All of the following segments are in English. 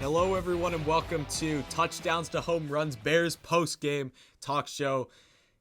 Hello, everyone, and welcome to Touchdowns to Home Runs Bears postgame talk show.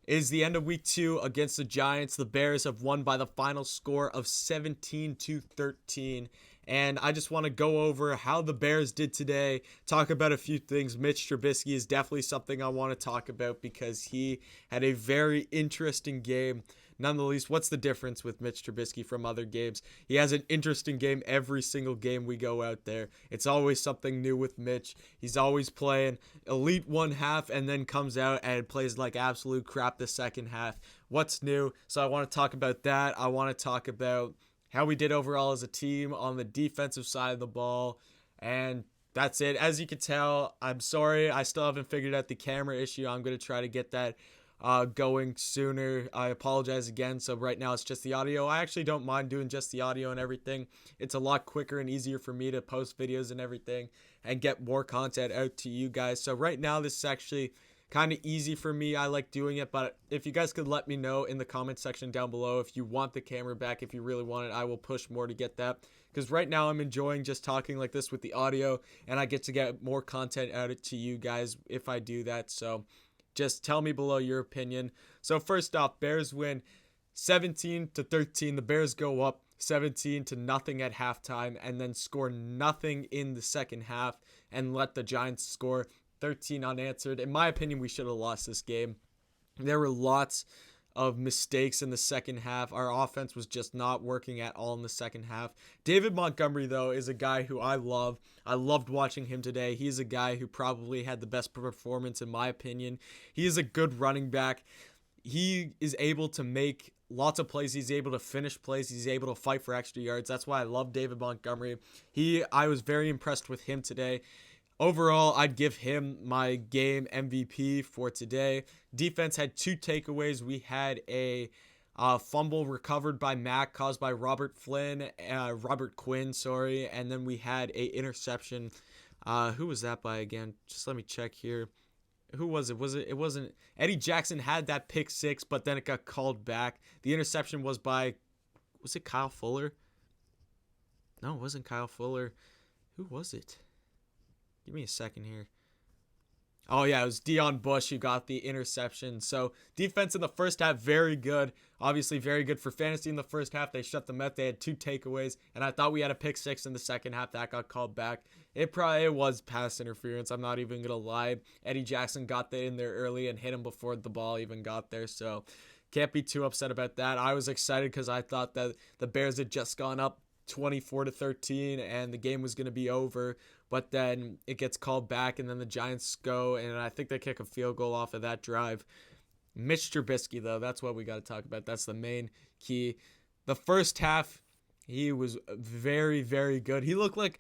It is the end of week 2 against the Giants. The Bears have won by the final score of 17-13. And I just want to go over how the Bears did today, talk about a few things. Mitch Trubisky is definitely something I want to talk about because he had a very interesting game. Nonetheless, what's the difference with Mitch Trubisky from other games? He has an interesting game every single game we go out there. It's always something new with Mitch. He's always playing elite one half and then comes out and plays like absolute crap the second half. What's new? So I want to talk about that. I want to talk about how we did overall as a team on the defensive side of the ball. And that's it. As you can tell, I'm sorry. I still haven't figured out the camera issue. I'm going to try to get that going sooner. I apologize again. So right now it's just the audio. I actually don't mind doing just the audio and everything. It's a lot quicker and easier for me to post videos and everything and get more content out to you guys. So right now this is actually kind of easy for me. I like doing it, but if you guys could let me know in the comment section down below if you want the camera back, if you really want it, I will push more to get that, because right now I'm enjoying just talking like this with the audio, and I get to get more content out to you guys if I do that. So just tell me below your opinion. So first off, Bears win 17-13. The Bears go up 17-0 at halftime and then score nothing in the second half and let the Giants score 13 unanswered. In my opinion, we should have lost this game. There were lots of mistakes in the second half. Our offense was just not working at all in the second half. David Montgomery, though, is a guy who I love. I loved watching him today. He's a guy who probably had the best performance in my opinion. He is a good running back. He is able to make lots of plays. He's able to finish plays. He's able to fight for extra yards. That's why I love David Montgomery. I was very impressed with him today. Overall, I'd give him my game MVP for today. Defense had 2 takeaways. We had a fumble recovered by Mack caused by Robert Quinn, and then we had a interception. Who was that by again? Just let me check here. Who was it? It wasn't Eddie Jackson had that pick 6, but then it got called back. The interception was it Kyle Fuller? No, it wasn't Kyle Fuller. Who was it? Give me a second here. Oh, yeah, it was Deion Bush who got the interception. So defense in the first half, very good. Obviously, very good for fantasy in the first half. They shut them out. They had 2 takeaways. And I thought we had a pick 6 in the second half. That got called back. It was pass interference. I'm not even going to lie. Eddie Jackson got that in there early and hit him before the ball even got there. So can't be too upset about that. I was excited because I thought that the Bears had just gone up 24-13 and the game was going to be over, but then it gets called back and then the Giants go, and I think they kick a field goal off of that drive. Mitch Trubisky, though, that's what we got to talk about. That's the main key. The first half, he was very, very good. He looked like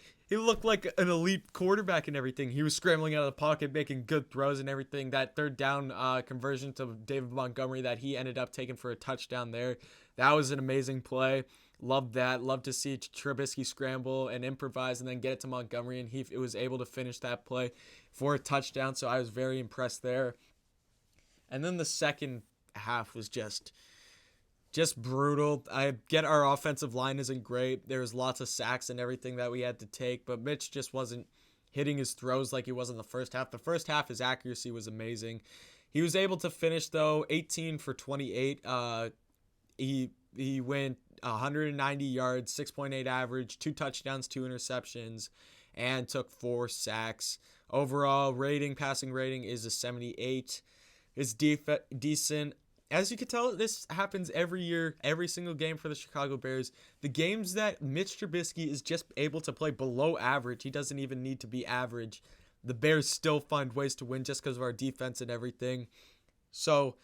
an elite quarterback and everything. He was scrambling out of the pocket, making good throws and everything. That third down conversion to David Montgomery that he ended up taking for a touchdown there, that was an amazing play. Loved that. Loved to see Trubisky scramble and improvise and then get it to Montgomery, and he was able to finish that play for a touchdown, so I was very impressed there. And then the second half was just brutal. I get our offensive line isn't great. There was lots of sacks and everything that we had to take, but Mitch just wasn't hitting his throws like he was in the first half. The first half, his accuracy was amazing. He was able to finish, though, 18 for 28. He went 190 yards, 6.8 average, 2 touchdowns, 2 interceptions, and took 4 sacks. Overall passing rating is a 78. It's decent. As you can tell, this happens every year, every single game for the Chicago Bears. The games that Mitch Trubisky is just able to play below average, he doesn't even need to be average, the Bears still find ways to win just because of our defense and everything. So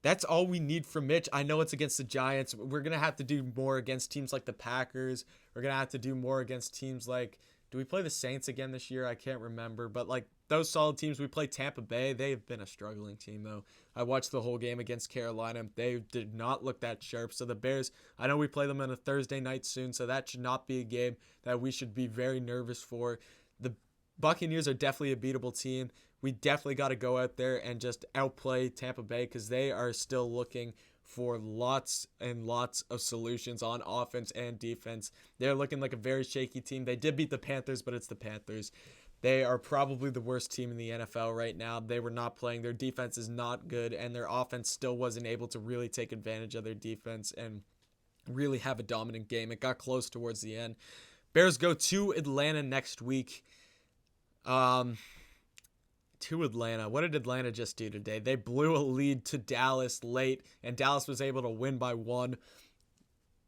that's all we need from Mitch. I know it's against the Giants. We're going to have to do more against teams like the Packers. We're going to have to do more against teams like, do we play the Saints again this year? I can't remember. But like those solid teams, we play Tampa Bay. They've been a struggling team, though. I watched the whole game against Carolina. They did not look that sharp. So the Bears, I know we play them on a Thursday night soon, so that should not be a game that we should be very nervous for. The Buccaneers are definitely a beatable team. We definitely got to go out there and just outplay Tampa Bay because they are still looking for lots and lots of solutions on offense and defense. They're looking like a very shaky team. They did beat the Panthers, but it's the Panthers. They are probably the worst team in the NFL right now. They were not playing. Their defense is not good, and their offense still wasn't able to really take advantage of their defense and really have a dominant game. It got close towards the end. Bears go to Atlanta next week. To Atlanta. What did Atlanta just do today? They blew a lead to Dallas late, and Dallas was able to win by 1.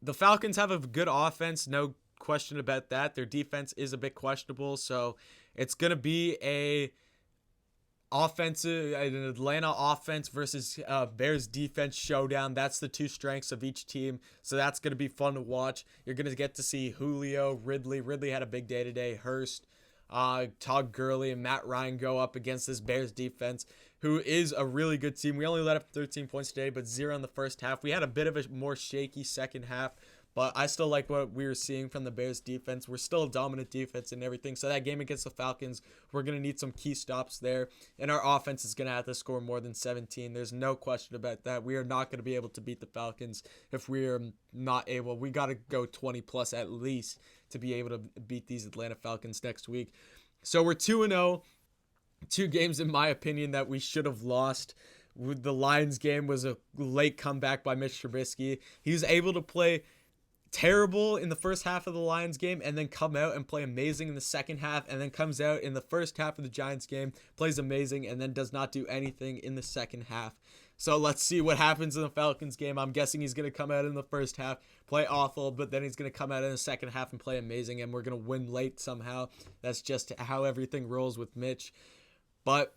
The Falcons have a good offense, no question about that. Their defense is a bit questionable, so it's going to be an Atlanta offense versus Bears defense showdown. That's the two strengths of each team, so that's going to be fun to watch. You're going to get to see Julio, Ridley had a big day today, Hurst, Todd Gurley, and Matt Ryan go up against this Bears defense, who is a really good team. We only let up 13 points today, but 0 in the first half. We had a bit of a more shaky second half, but I still like what we were seeing from the Bears defense. We're still a dominant defense and everything. So that game against the Falcons, we're going to need some key stops there. And our offense is going to have to score more than 17. There's no question about that. We are not going to be able to beat the Falcons if we are not able. We got to go 20 plus at least to be able to beat these Atlanta Falcons next week. So we're 2-0. 2 games, in my opinion, that we should have lost. The Lions game was a late comeback by Mitch Trubisky. He was able to play terrible in the first half of the Lions game and then come out and play amazing in the second half, and then comes out in the first half of the Giants game, plays amazing, and then does not do anything in the second half. So let's see what happens in the Falcons game. I'm guessing he's going to come out in the first half, play awful, but then he's going to come out in the second half and play amazing, and we're going to win late somehow. That's just how everything rolls with Mitch. But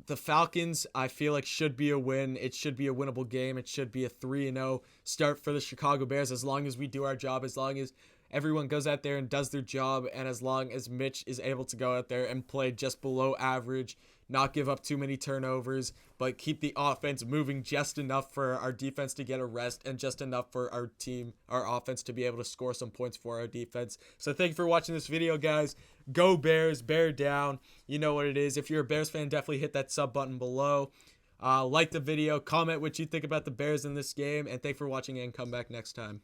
the Falcons, I feel like, should be a win. It should be a winnable game. It should be a 3-0 start for the Chicago Bears, as long as we do our job, as long as everyone goes out there and does their job, and as long as Mitch is able to go out there and play just below average, not give up too many turnovers, but keep the offense moving just enough for our defense to get a rest and just enough for our offense to be able to score some points for our defense. So thank you for watching this video, guys. Go Bears, bear down. You know what it is. If you're a Bears fan, definitely hit that sub button below. Like the video, comment what you think about the Bears in this game, and thanks for watching, and come back next time.